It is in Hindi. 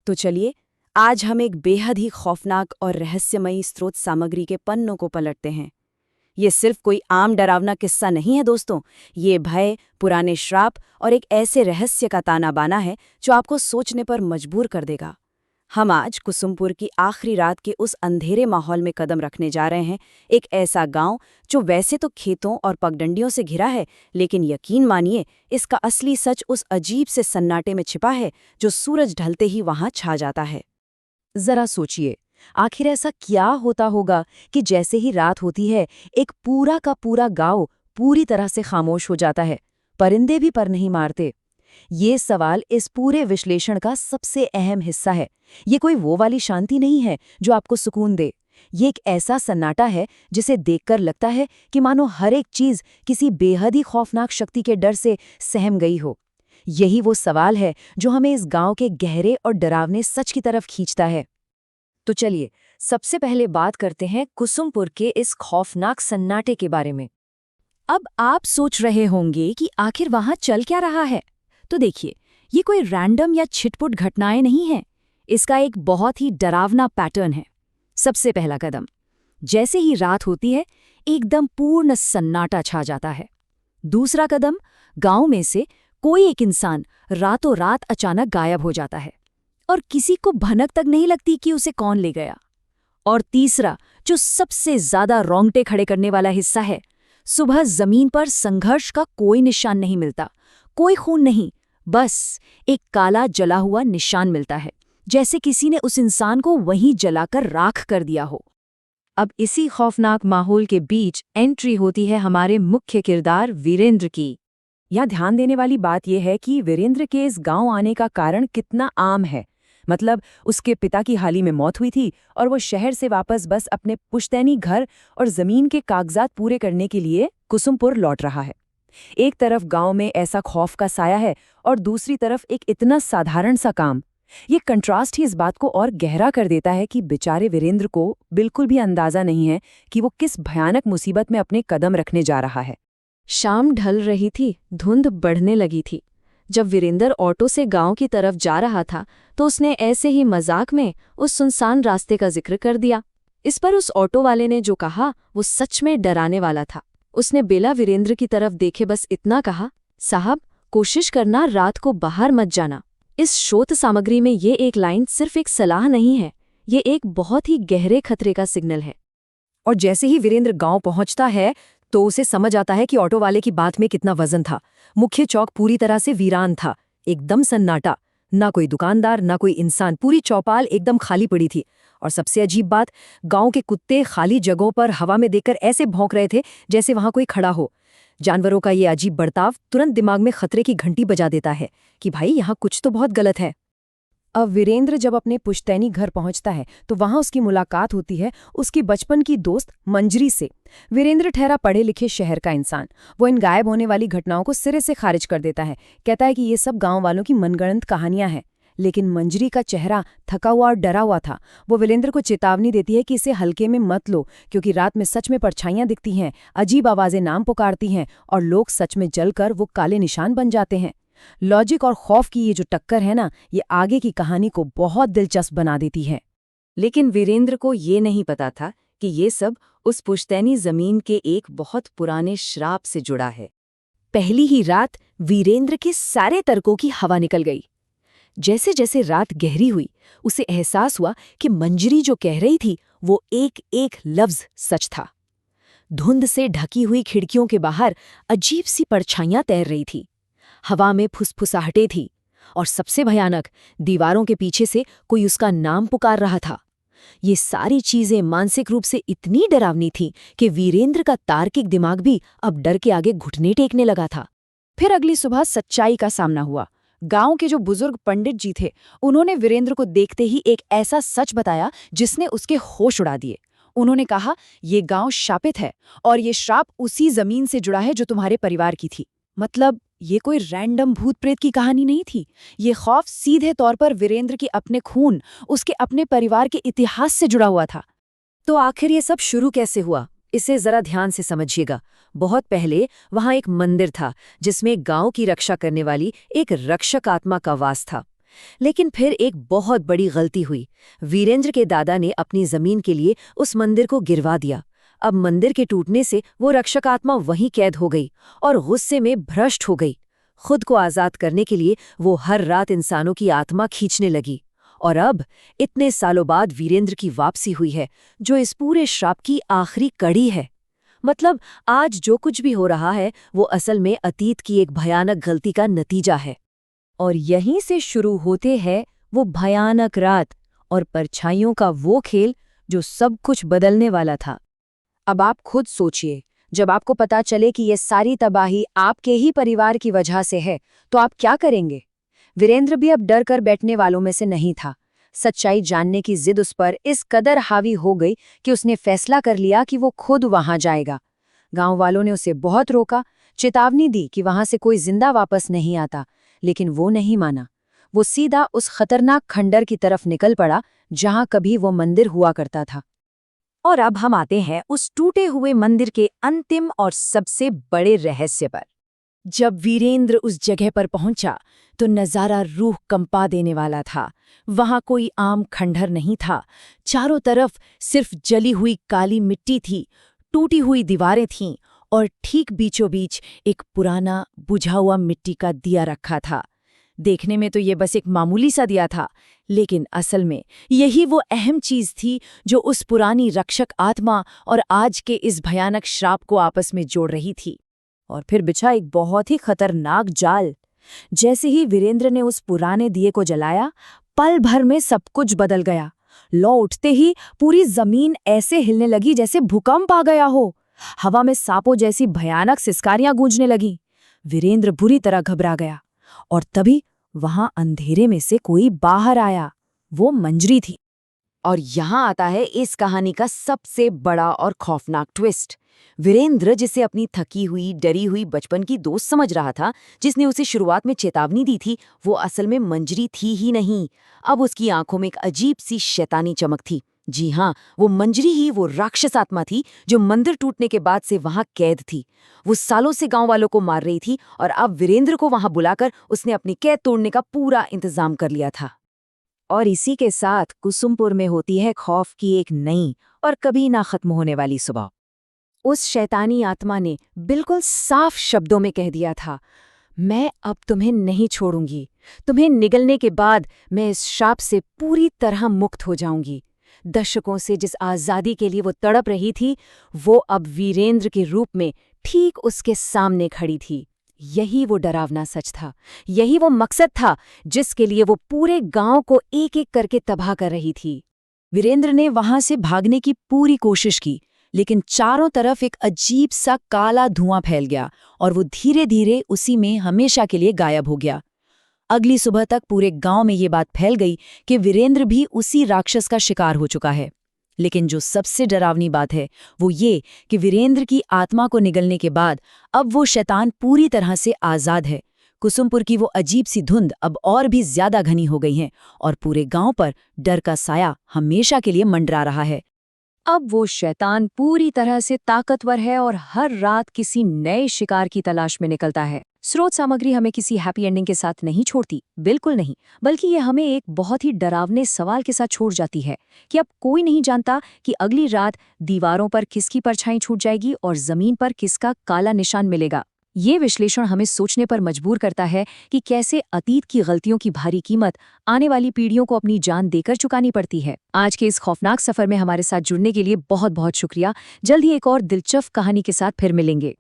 तो चलिए आज हम एक बेहद ही खौफनाक और रहस्यमयी स्रोत सामग्री के पन्नों को पलटते हैं। ये सिर्फ कोई आम डरावना किस्सा नहीं है दोस्तों, ये भय, पुराने श्राप और एक ऐसे रहस्य का ताना बाना है जो आपको सोचने पर मजबूर कर देगा। हम आज कुसुमपुर की आखिरी रात के उस अंधेरे माहौल में कदम रखने जा रहे हैं। एक ऐसा गांव जो वैसे तो खेतों और पगडंडियों से घिरा है, लेकिन यकीन मानिए इसका असली सच उस अजीब से सन्नाटे में छिपा है जो सूरज ढलते ही वहां छा जाता है। जरा सोचिए, आखिर ऐसा क्या होता होगा कि जैसे ही रात होती है एक पूरा का पूरा गांव पूरी तरह से खामोश हो जाता है, परिंदे भी पर नहीं मारते। ये सवाल इस पूरे विश्लेषण का सबसे अहम हिस्सा है। ये कोई वो वाली शांति नहीं है जो आपको सुकून दे। ये एक ऐसा सन्नाटा है जिसे देखकर लगता है कि मानो हर एक चीज किसी बेहद ही खौफनाक शक्ति के डर से सहम गई हो। यही वो सवाल है जो हमें इस गांव के गहरे और डरावने सच की तरफ खींचता है। तो चलिए सबसे पहले बात करते हैं कुसुमपुर के इस खौफनाक सन्नाटे के बारे में। अब आप सोच रहे होंगे कि आखिर वहां चल क्या रहा है। तो देखिए, ये कोई रैंडम या छिटपुट घटनाएं नहीं हैं। इसका एक बहुत ही डरावना पैटर्न है। सबसे पहला कदम, जैसे ही रात होती है एकदम पूर्ण सन्नाटा छा जाता है। दूसरा कदम, गांव में से कोई एक इंसान रातों रात अचानक गायब हो जाता है और किसी को भनक तक नहीं लगती कि उसे कौन ले गया। और तीसरा, जो सबसे ज्यादा रोंगटे खड़े करने वाला हिस्सा है, सुबह जमीन पर संघर्ष का कोई निशान नहीं मिलता, कोई खून नहीं, बस एक काला जला हुआ निशान मिलता है, जैसे किसी ने उस इंसान को वहीं जलाकर राख कर दिया हो। अब इसी खौफनाक माहौल के बीच एंट्री होती है हमारे मुख्य किरदार वीरेंद्र की। यहाँ ध्यान देने वाली बात यह है कि वीरेंद्र के इस गांव आने का कारण कितना आम है। मतलब उसके पिता की हाल ही में मौत हुई थी और वो शहर से वापस बस अपने पुश्तैनी घर और जमीन के कागजात पूरे करने के लिए कुसुमपुर लौट रहा है। एक तरफ गांव में ऐसा खौफ का साया है और दूसरी तरफ एक इतना साधारण सा काम। ये कंट्रास्ट ही इस बात को और गहरा कर देता है कि बेचारे वीरेंद्र को बिल्कुल भी अंदाजा नहीं है कि वो किस भयानक मुसीबत में अपने कदम रखने जा रहा है। शाम ढल रही थी, धुंध बढ़ने लगी थी। जब वीरेंद्र ऑटो से गांव की तरफ जा रहा था तो उसने ऐसे ही मजाक में उस सुनसान रास्ते का जिक्र कर दिया। इस पर उस ऑटो वाले ने जो कहा वो सच में डराने वाला था। उसने बेला वीरेंद्र की तरफ देखे बस इतना कहा, साहब कोशिश करना रात को बाहर मत जाना। इस शोध सामग्री में ये एक लाइन सिर्फ एक सलाह नहीं है, ये एक बहुत ही गहरे खतरे का सिग्नल है। और जैसे ही वीरेंद्र गांव पहुंचता है तो उसे समझ आता है कि ऑटो वाले की बात में कितना वजन था। मुख्य चौक पूरी तरह से वीरान था, एकदम सन्नाटा, ना कोई दुकानदार ना कोई इंसान, पूरी चौपाल एकदम खाली पड़ी थी। और सबसे अजीब बात, गांव के कुत्ते खाली जगहों पर हवा में देखकर ऐसे भौंक रहे थे जैसे वहां कोई खड़ा हो। जानवरों का ये अजीब बर्ताव तुरंत दिमाग में खतरे की घंटी बजा देता है कि भाई यहाँ कुछ तो बहुत गलत है। अब वीरेंद्र जब अपने पुश्तैनी घर पहुंचता है तो वहां उसकी मुलाकात होती है उसकी बचपन की दोस्त मंजरी से। वीरेंद्र ठहरा पढ़े लिखे शहर का इंसान, वो इन गायब होने वाली घटनाओं को सिरे से खारिज कर देता है। कहता है कि ये सब गांव वालों की मनगढ़ंत कहानियां हैं। लेकिन मंजरी का चेहरा थका हुआ और डरा हुआ था। वो वीरेंद्र को चेतावनी देती है कि इसे हल्के में मत लो, क्योंकि रात में सच में परछाइयां दिखती हैं, अजीब आवाजें नाम पुकारती हैं और लोग सच में जलकर वो काले निशान बन जाते हैं। लॉजिक और खौफ की ये जो टक्कर है ना, ये आगे की कहानी को बहुत दिलचस्प बना देती है। लेकिन वीरेंद्र को ये नहीं पता था कि ये सब उस पुश्तैनी जमीन के एक बहुत पुराने श्राप से जुड़ा है। पहली ही रात वीरेंद्र के सारे तर्कों की हवा निकल गई। जैसे जैसे रात गहरी हुई उसे एहसास हुआ कि मंजरी जो कह रही थी वो एक एक लफ्ज सच था। धुंध से ढकी हुई खिड़कियों के बाहर अजीब सी परछाइयां तैर रही थी, हवा में फुसफुसाहटें थी और सबसे भयानक, दीवारों के पीछे से कोई उसका नाम पुकार रहा था। ये सारी चीजें मानसिक रूप से इतनी डरावनी थी कि वीरेंद्र का तार्किक दिमाग भी अब डर के आगे घुटने टेकने लगा था। फिर अगली सुबह सच्चाई का सामना हुआ। गांव के जो बुजुर्ग पंडित जी थे, उन्होंने वीरेंद्र को देखते ही एक ऐसा सच बताया जिसने उसके होश उड़ा दिए। उन्होंने कहा, ये गांव शापित है और ये श्राप उसी जमीन से जुड़ा है जो तुम्हारे परिवार की थी। मतलब ये कोई रैंडम भूत प्रेत की कहानी नहीं थी। ये खौफ सीधे तौर पर वीरेंद्र के अपने खून, उसके अपने परिवार के इतिहास से जुड़ा हुआ था। तो आखिर ये सब शुरू कैसे हुआ, इसे जरा ध्यान से समझिएगा। बहुत पहले वहां एक मंदिर था जिसमें गांव की रक्षा करने वाली एक रक्षक आत्मा का वास था। लेकिन फिर एक बहुत बड़ी गलती हुई। वीरेंद्र के दादा ने अपनी जमीन के लिए उस मंदिर को गिरवा दिया। अब मंदिर के टूटने से वो रक्षक आत्मा वहीं कैद हो गई और गुस्से में भ्रष्ट हो गई। खुद को आजाद करने के लिए वो हर रात इंसानों की आत्मा खींचने लगी। और अब इतने सालों बाद वीरेंद्र की वापसी हुई है, जो इस पूरे श्राप की आखिरी कड़ी है। मतलब आज जो कुछ भी हो रहा है वो असल में अतीत की एक भयानक गलती का नतीजा है। और यहीं से शुरू होते है वो भयानक रात और परछाइयों का वो खेल जो सब कुछ बदलने वाला था। अब आप खुद सोचिए, जब आपको पता चले कि ये सारी तबाही आपके ही परिवार की वजह से है, तो आप क्या करेंगे? वीरेंद्र भी अब डर कर बैठने वालों में से नहीं था। सच्चाई जानने की जिद उस पर इस कदर हावी हो गई कि उसने फैसला कर लिया कि वो खुद वहां जाएगा। गांव वालों ने उसे बहुत रोका, चेतावनी दी कि वहां से कोई जिंदा वापस नहीं आता, लेकिन वो नहीं माना। वो सीधा उस खतरनाक खंडर की तरफ निकल पड़ा जहां कभी वो मंदिर हुआ करता था। और अब हम आते हैं उस टूटे हुए मंदिर के अंतिम और सबसे बड़े रहस्य पर। जब वीरेंद्र उस जगह पर पहुंचा तो नजारा रूह कंपा देने वाला था। वहां कोई आम खंडहर नहीं था। चारों तरफ सिर्फ जली हुई काली मिट्टी थी, टूटी हुई दीवारें थीं और ठीक बीचों बीच एक पुराना बुझा हुआ मिट्टी का दिया रखा था। देखने में तो ये बस एक मामूली सा दिया था, लेकिन असल में यही वो अहम चीज थी जो उस पुरानी रक्षक आत्मा और आज के इस भयानक श्राप को आपस में जोड़ रही थी। और फिर बिछा एक बहुत ही खतरनाक जाल। जैसे ही वीरेंद्र ने उस पुराने दिए को जलाया, पल भर में सब कुछ बदल गया। लौ उठते ही पूरी जमीन ऐसे हिलने लगी जैसे भूकंप आ गया हो। हवा में सांपों जैसी भयानक सिसकारियां गूंजने लगीं। वीरेंद्र बुरी तरह घबरा गया और तभी वहां अंधेरे में से कोई बाहर आया। वो मंजरी थी। और यहाँ आता है इस कहानी का सबसे बड़ा और खौफनाक ट्विस्ट। वीरेंद्र, जिसे अपनी थकी हुई, डरी हुई बचपन की दोस्त समझ रहा था, जिसने उसे शुरुआत में चेतावनी दी थी, वो असल में मंजरी थी ही नहीं। अब उसकी आंखों में एक अजीब सी शैतानी चमक थी। जी हाँ, वो मंजरी ही वो राक्षस आत्मा थी जो मंदिर टूटने के बाद से वहां कैद थी। वो सालों से गांव वालों को मार रही थी और अब वीरेंद्र को वहां बुलाकर उसने अपनी कैद तोड़ने का पूरा इंतजाम कर लिया था। और इसी के साथ कुसुमपुर में होती है खौफ की एक नई और कभी ना खत्म होने वाली सुबह। उस शैतानी आत्मा ने बिल्कुल साफ शब्दों में कह दिया था, मैं अब तुम्हें नहीं छोड़ूंगी। तुम्हें निगलने के बाद मैं इस शाप से पूरी तरह मुक्त हो जाऊंगी। दशकों से जिस आज़ादी के लिए वो तड़प रही थी, वो अब वीरेंद्र के रूप में ठीक उसके सामने खड़ी थी। यही वो डरावना सच था, यही वो मकसद था जिसके लिए वो पूरे गांव को एक एक करके तबाह कर रही थी। वीरेंद्र ने वहां से भागने की पूरी कोशिश की, लेकिन चारों तरफ एक अजीब सा काला धुआं फैल गया और वो धीरे धीरे उसी में हमेशा के लिए गायब हो गया। अगली सुबह तक पूरे गांव में ये बात फैल गई कि वीरेंद्र भी उसी राक्षस का शिकार हो चुका है। लेकिन जो सबसे डरावनी बात है वो ये कि वीरेंद्र की आत्मा को निगलने के बाद अब वो शैतान पूरी तरह से आज़ाद है। कुसुमपुर की वो अजीब सी धुंध अब और भी ज्यादा घनी हो गई है और पूरे गांव पर डर का साया हमेशा के लिए मंडरा रहा है। अब वो शैतान पूरी तरह से ताकतवर है और हर रात किसी नए शिकार की तलाश में निकलता है। स्रोत सामग्री हमें किसी हैप्पी एंडिंग के साथ नहीं छोड़ती, बिल्कुल नहीं, बल्कि ये हमें एक बहुत ही डरावने सवाल के साथ छोड़ जाती है कि अब कोई नहीं जानता कि अगली रात दीवारों पर किसकी परछाई छूट जाएगी और जमीन पर किसका काला निशान मिलेगा। ये विश्लेषण हमें सोचने पर मजबूर करता है कि कैसे अतीत की गलतियों की भारी कीमत आने वाली पीढ़ियों को अपनी जान देकर चुकानी पड़ती है। आज के इस खौफनाक सफर में हमारे साथ जुड़ने के लिए बहुत बहुत शुक्रिया। जल्द ही एक और दिलचस्प कहानी के साथ फिर मिलेंगे।